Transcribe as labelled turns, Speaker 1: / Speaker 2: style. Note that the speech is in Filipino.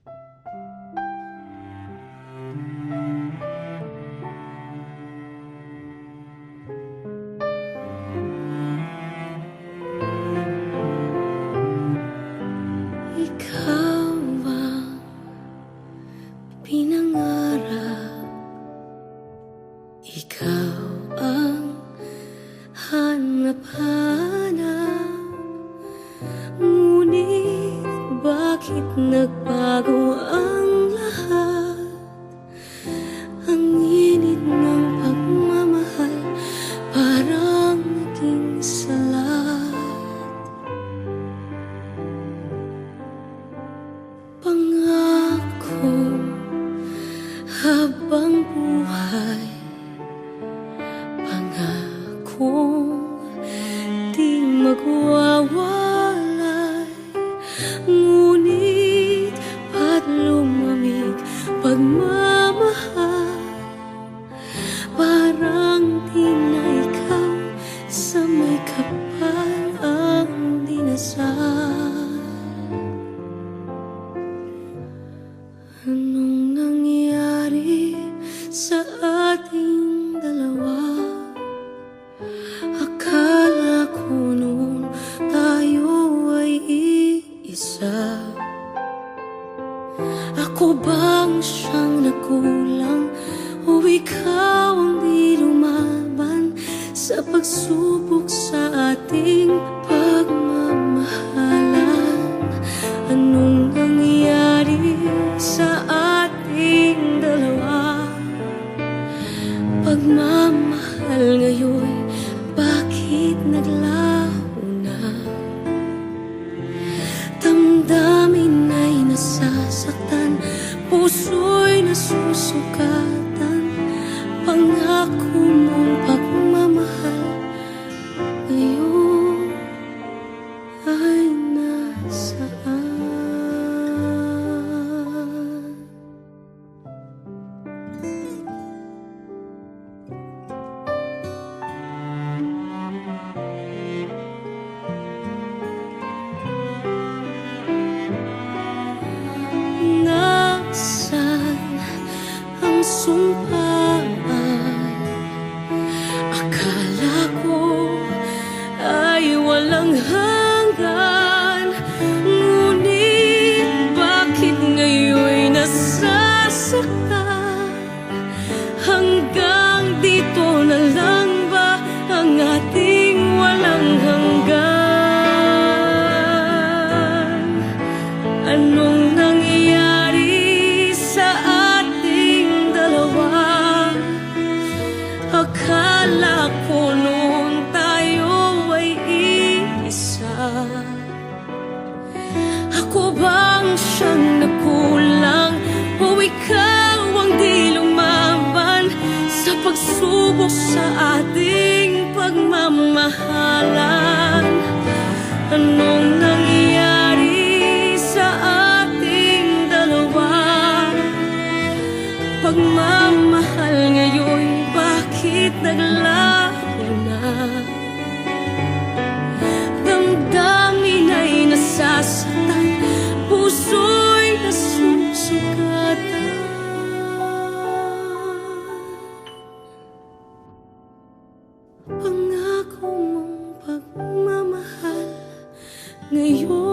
Speaker 1: Ikaw ang pinangarap, ikaw ang hanap-hanap. Ngunit bakit nagbago ang lahat? Ang init ng pagmamahal parang naging salat. Pangako habang buhay, pangakong di magwawalay. Ngunit ba't lumamig pagmamahal? Parang di na ikaw sa may kapal ang dinasal. Anong nangyari sa ating dalawa? Akala ko noon tayo ay iisa. Ako bang siyang nagkulang o ikaw ang di lumaban sa pagsubok sa ating pagmamahalan? Anong nangyari sa ating dalawa? Pagmamahal ngayon, bakit naglaho na? Damdamin ay nasasaktan, puso'y nasusukatan. Pangako mong pagmamahal ngayon ay nasaan? Nasaan ang sumpaan? Akala ko ay walang hanggan. Ngunit bakit ngayon nasasaktan? Hanggang dito na lang ba ang ating walang hanggan? Anong nangyayari sa ating dalawa? Akala ko noon tayo ay iisa. Ako bang siyang nagkulang o ikaw ang di lumaban sa pagsubok sa ating pagmamahalan? Anong nangyayari sa ating dalawa? Pagmamahal ngayon, bakit naglaho na? Damdamin ay nasasaktan, puso'y nasusugatan. Pangako mong pagmamahal ngayon